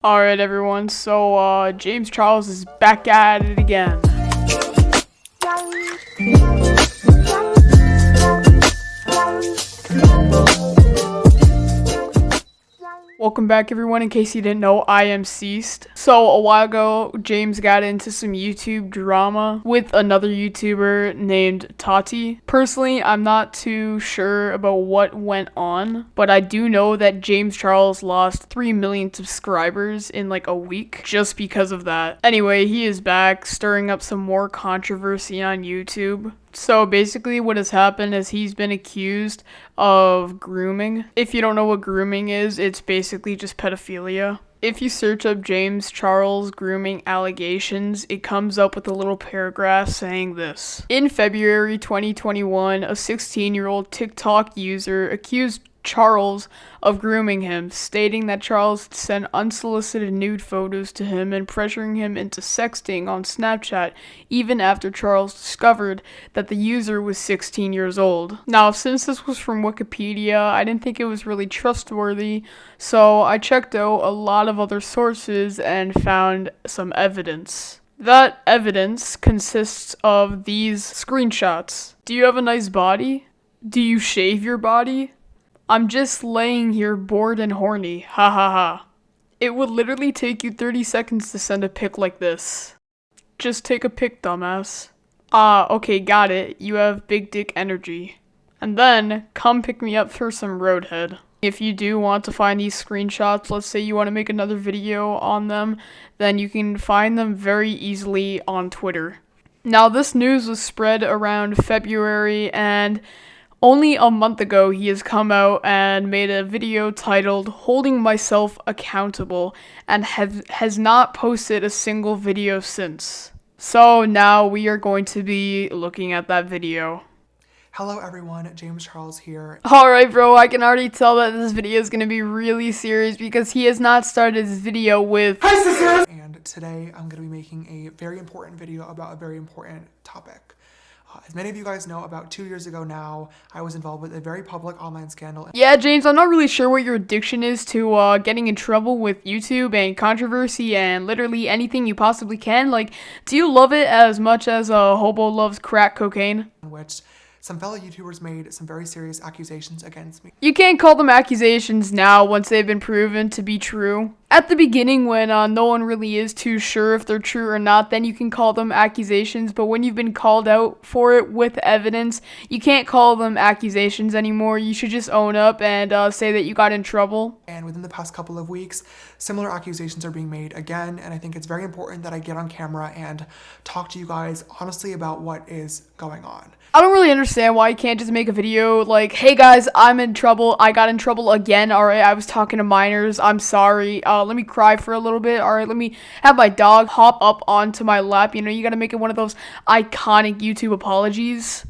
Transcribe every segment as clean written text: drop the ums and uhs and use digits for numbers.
Alright everyone, so James Charles is back at it again. Welcome back everyone. In case you didn't know, I am Ceased. So a while ago, James got into some YouTube drama with another YouTuber named Tati. Personally, I'm not too sure about what went on, but I do know that James Charles lost 3 million subscribers in like a week just because of that. Anyway, he is back, stirring up some more controversy on YouTube. So basically what has happened is he's been accused of grooming. If you don't know what grooming is, it's basically just pedophilia. If you search up James Charles grooming allegations, it comes up with a little paragraph saying this. In February 2021, a 16-year-old TikTok user accused Charles of grooming him, stating that Charles sent unsolicited nude photos to him and pressuring him into sexting on Snapchat, even after Charles discovered that the user was 16 years old. Now, since this was from Wikipedia, I didn't think it was really trustworthy, so I checked out a lot of other sources and found some evidence. That evidence consists of these screenshots. Do you have a nice body? Do you shave your body? I'm just laying here bored and horny, ha ha ha. It would literally take you 30 seconds to send a pic like this. Just take a pic, dumbass. Okay, got it. You have big dick energy. And then, come pick me up for some roadhead. If you do want to find these screenshots, let's say you want to make another video on them, then you can find them very easily on Twitter. Now, this news was spread around February, and only a month ago, he has come out and made a video titled Holding Myself Accountable and has not posted a single video since. So now we are going to be looking at that video. Hello everyone, James Charles here. Alright bro, I can already tell that this video is going to be really serious because he has not started his video with Hi sisters! And today I'm going to be making a very important video about a very important topic. As many of you guys know, about 2 years ago now, I was involved with a very public online scandal. Yeah, James, I'm not really sure what your addiction is to getting in trouble with YouTube and controversy and literally anything you possibly can. Like, do you love it as much as a hobo loves crack cocaine? In which some fellow YouTubers made some very serious accusations against me. You can't call them accusations now once they've been proven to be true. At the beginning, when no one really is too sure if they're true or not, then you can call them accusations, but when you've been called out for it with evidence, you can't call them accusations anymore. You should just own up and say that you got in trouble. And within the past couple of weeks, similar accusations are being made again, and I think it's very important that I get on camera and talk to you guys honestly about what is going on. I don't really understand why you can't just make a video like, hey guys, I'm in trouble. I got in trouble again. Alright, I was talking to minors. I'm sorry. Let me cry for a little bit. Alright, let me have my dog hop up onto my lap. You know, you gotta make it one of those iconic YouTube apologies.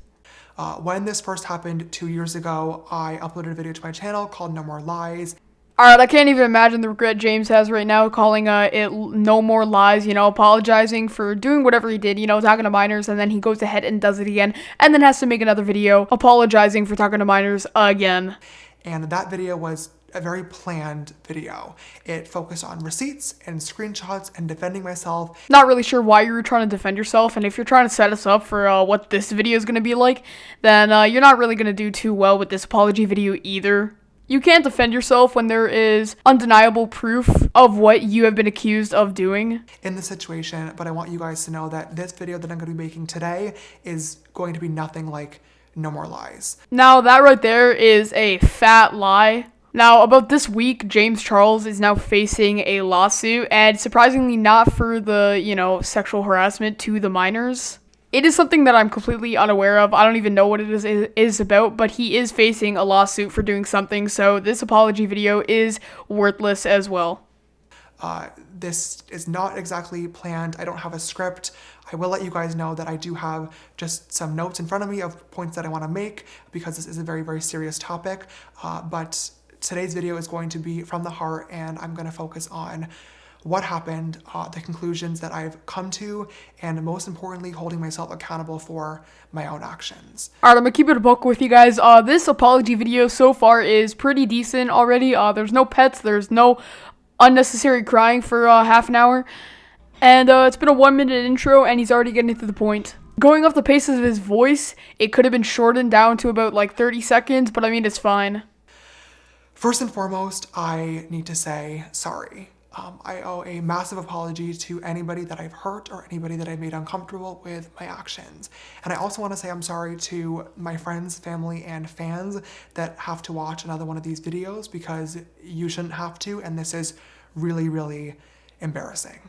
When this first happened 2 years ago, I uploaded a video to my channel called No More Lies. Alright, I can't even imagine the regret James has right now calling it No More Lies, you know, apologizing for doing whatever he did, you know, talking to minors, and then he goes ahead and does it again, and then has to make another video apologizing for talking to minors again. And that video was a very planned video. It focused on receipts and screenshots and defending myself. Not really sure why you were trying to defend yourself, and if you're trying to set us up for what this video is going to be like, then you're not really going to do too well with this apology video either. You can't defend yourself when there is undeniable proof of what you have been accused of doing in the situation, but I want you guys to know that this video that I'm going to be making today is going to be nothing like No More Lies. Now, that right there is a fat lie. Now, about this week, James Charles is now facing a lawsuit, and surprisingly not for the, you know, sexual harassment to the minors. It is something that I'm completely unaware of. I don't even know what it is about, but he is facing a lawsuit for doing something, so this apology video is worthless as well. This is not exactly planned. I don't have a script. I will let you guys know that I do have just some notes in front of me of points that I want to make because this is a very, very serious topic. But today's video is going to be from the heart, and I'm going to focus on what happened, the conclusions that I've come to, and most importantly, holding myself accountable for my own actions. Alright, I'm gonna keep it a buck with you guys. This apology video so far is pretty decent already. There's no pets, there's no unnecessary crying for half an hour. And it's been a 1-minute intro, and he's already getting to the point. Going off the pace of his voice, it could have been shortened down to about like 30 seconds, but I mean, it's fine. First and foremost, I need to say sorry. I owe a massive apology to anybody that I've hurt or anybody that I've made uncomfortable with my actions. And I also want to say I'm sorry to my friends, family, and fans that have to watch another one of these videos, because you shouldn't have to, and this is really, really embarrassing.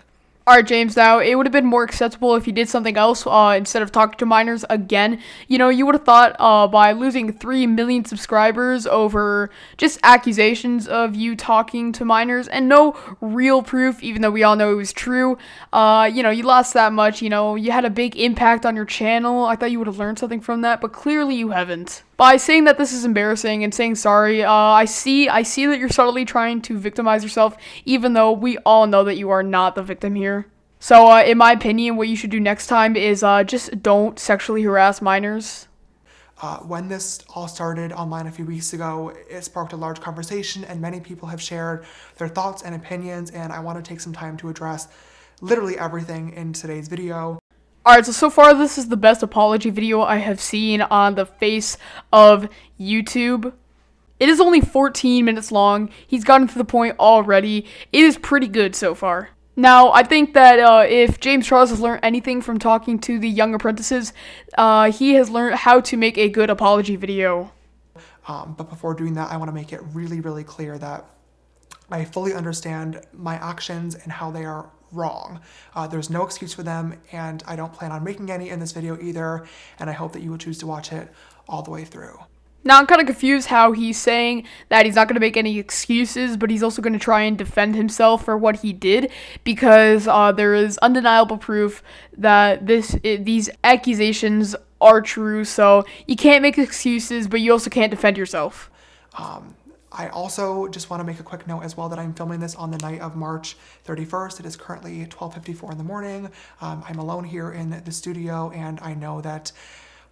Alright, James, now, it would have been more acceptable if you did something else instead of talking to minors again. You know, you would have thought by losing 3 million subscribers over just accusations of you talking to minors and no real proof, even though we all know it was true. You know, you lost that much, you know, you had a big impact on your channel. I thought you would have learned something from that, but clearly you haven't. By saying that this is embarrassing and saying sorry, I see that you're subtly trying to victimize yourself, even though we all know that you are not the victim here. So, in my opinion, what you should do next time is just don't sexually harass minors. When this all started online a few weeks ago, it sparked a large conversation, and many people have shared their thoughts and opinions, and I want to take some time to address literally everything in today's video. Alright, so far this is the best apology video I have seen on the face of YouTube. It is only 14 minutes long. He's gotten to the point already. It is pretty good so far. Now, I think that if James Charles has learned anything from talking to the young apprentices, he has learned how to make a good apology video. But before doing that, I want to make it really, really clear that I fully understand my actions and how they are wrong. There's no excuse for them, and I don't plan on making any in this video either, and I hope that you will choose to watch it all the way through. Now, I'm kind of confused how he's saying that he's not going to make any excuses, but he's also going to try and defend himself for what he did, because there is undeniable proof that these accusations are true, so you can't make excuses, but you also can't defend yourself. I also just want to make a quick note as well that I'm filming this on the night of March 31st. It is currently 12:54 in the morning. I'm alone here in the studio, and I know that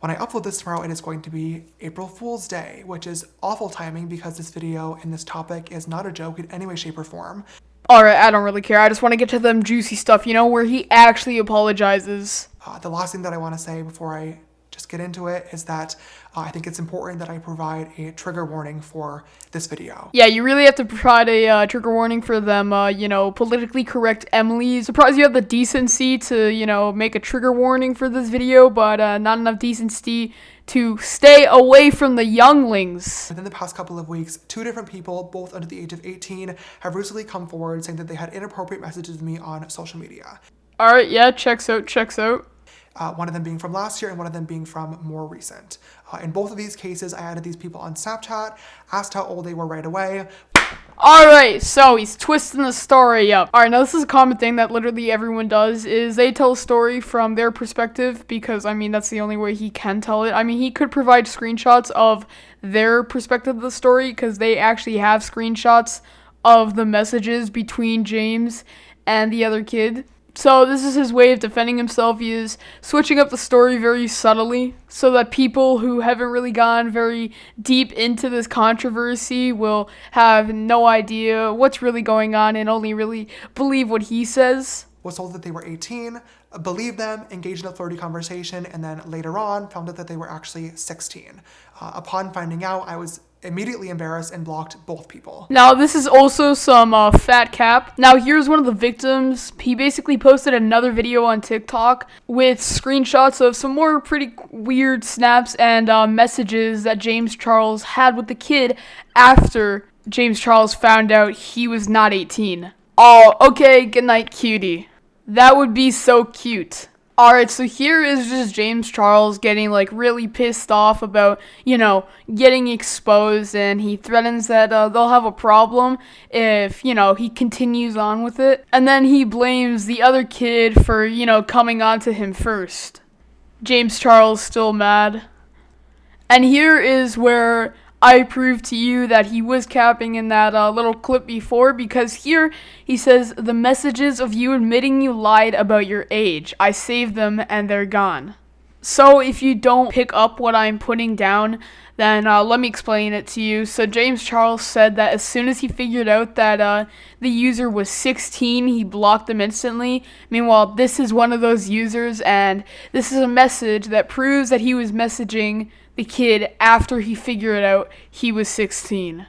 when I upload this tomorrow, it is going to be April Fool's Day, which is awful timing because this video and this topic is not a joke in any way, shape, or form. Alright, I don't really care. I just want to get to them juicy stuff, you know, where he actually apologizes. The last thing that I want to say before I just get into it is that I think it's important that I provide a trigger warning for this video. Yeah, you really have to provide a trigger warning for them, you know, politically correct Emily. Surprised you have the decency to, you know, make a trigger warning for this video, but not enough decency to stay away from the younglings. Within the past couple of weeks, 2 different people, both under the age of 18, have recently come forward saying that they had inappropriate messages with me on social media. Alright, yeah, checks out. One of them being from last year and one of them being from more recent. In both of these cases, I added these people on Snapchat, asked how old they were right away. Alright, so he's twisting the story up. Alright, now this is a common thing that literally everyone does, is they tell a story from their perspective, because, I mean, that's the only way he can tell it. I mean, he could provide screenshots of their perspective of the story, because they actually have screenshots of the messages between James and the other kid. So this is his way of defending himself. He is switching up the story very subtly so that people who haven't really gone very deep into this controversy will have no idea what's really going on and only really believe what he says. Was told that they were 18, believed them, engaged in a flirty conversation, and then later on found out that they were actually 16. Upon finding out, I was immediately embarrassed and blocked both people. Now, this is also some fat cap. Now, here's one of the victims. He basically posted another video on TikTok with screenshots of some more pretty weird snaps and messages that James Charles had with the kid after James Charles found out he was not 18. Oh, okay, good night, cutie. That would be so cute. Alright, so here is just James Charles getting, like, really pissed off about, you know, getting exposed, and he threatens that they'll have a problem if, you know, he continues on with it. And then he blames the other kid for, you know, coming on to him first. James Charles still mad. And here is where I prove to you that he was capping in that little clip before, because here he says, the messages of you admitting you lied about your age. I saved them and they're gone. So if you don't pick up what I'm putting down, then let me explain it to you. So James Charles said that as soon as he figured out that the user was 16, he blocked them instantly. Meanwhile, this is one of those users, and this is a message that proves that he was messaging the kid after he figured out he was 16.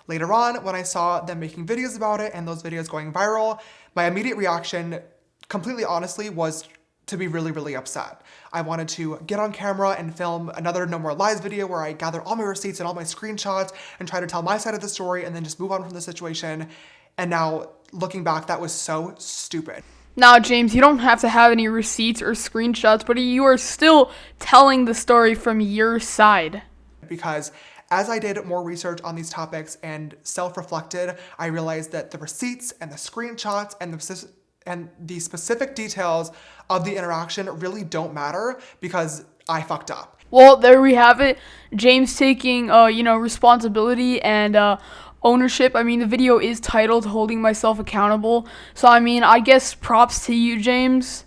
Later on, when I saw them making videos about it and those videos going viral, my immediate reaction, completely honestly, was to be really, really upset. I wanted to get on camera and film another No More Lies video where I gather all my receipts and all my screenshots and try to tell my side of the story and then just move on from the situation. And now, looking back, that was so stupid. Now, James, you don't have to have any receipts or screenshots, but you are still telling the story from your side. Because as I did more research on these topics and self-reflected, I realized that the receipts and the screenshots and the specific details of the interaction really don't matter because I fucked up. Well, there we have it. James taking, responsibility and ownership. I mean, the video is titled Holding Myself Accountable. So, I mean, I guess props to you, James.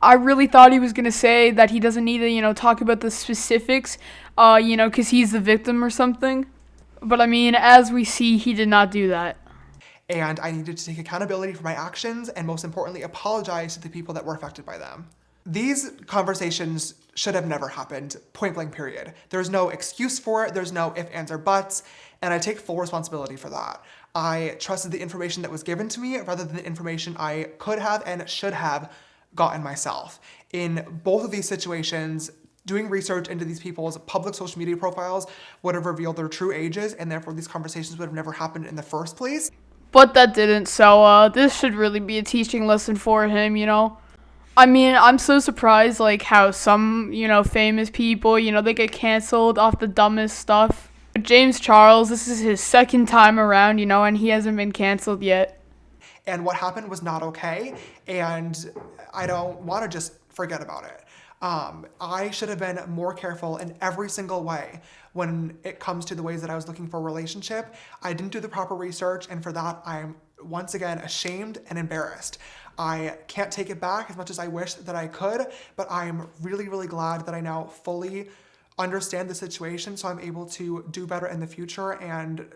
I really thought he was going to say that he doesn't need to, talk about the specifics, because he's the victim or something. But, I mean, as we see, he did not do that. And I needed to take accountability for my actions and most importantly, apologize to the people that were affected by them. These conversations should have never happened, point blank period. There's no excuse for it, there's no ifs, ands, or buts, and I take full responsibility for that. I trusted the information that was given to me rather than the information I could have and should have gotten myself. In both of these situations, doing research into these people's public social media profiles would have revealed their true ages, and therefore these conversations would have never happened in the first place. But that didn't, so this should really be a teaching lesson for him, I mean, I'm so surprised, how some, famous people, they get canceled off the dumbest stuff. But James Charles, this is his second time around, and he hasn't been canceled yet. And what happened was not okay, and I don't want to just forget about it. I should have been more careful in every single way when it comes to the ways that I was looking for a relationship. I didn't do the proper research, and for that, I'm once again ashamed and embarrassed. I can't take it back as much as I wish that I could, but I'm really, really glad that I now fully understand the situation so I'm able to do better in the future, and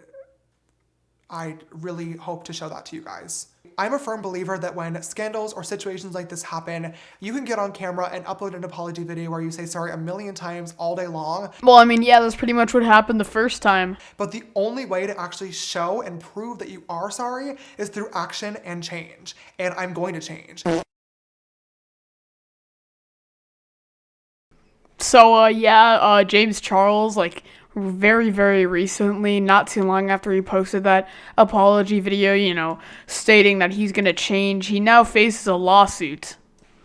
I really hope to show that to you guys. I'm a firm believer that when scandals or situations like this happen, you can get on camera and upload an apology video where you say sorry a million times all day long. Well, I mean, yeah, that's pretty much what happened the first time. But the only way to actually show and prove that you are sorry is through action and change. And I'm going to change. So, James Charles, very, very recently, not too long after he posted that apology video, stating that he's gonna change, he now faces a lawsuit.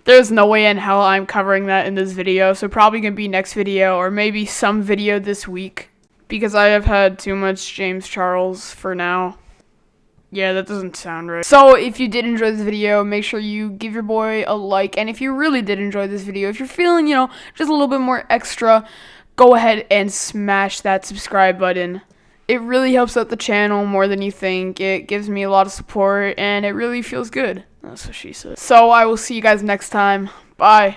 There's no way in hell I'm covering that in this video, so probably gonna be next video or maybe some video this week, because I have had too much James Charles for now. Yeah, that doesn't sound right. So if you did enjoy this video, make sure you give your boy a like. And if you really did enjoy this video, if you're feeling, just a little bit more extra, go ahead and smash that subscribe button. It really helps out the channel more than you think. It gives me a lot of support and it really feels good. That's what she said. So I will see you guys next time. Bye.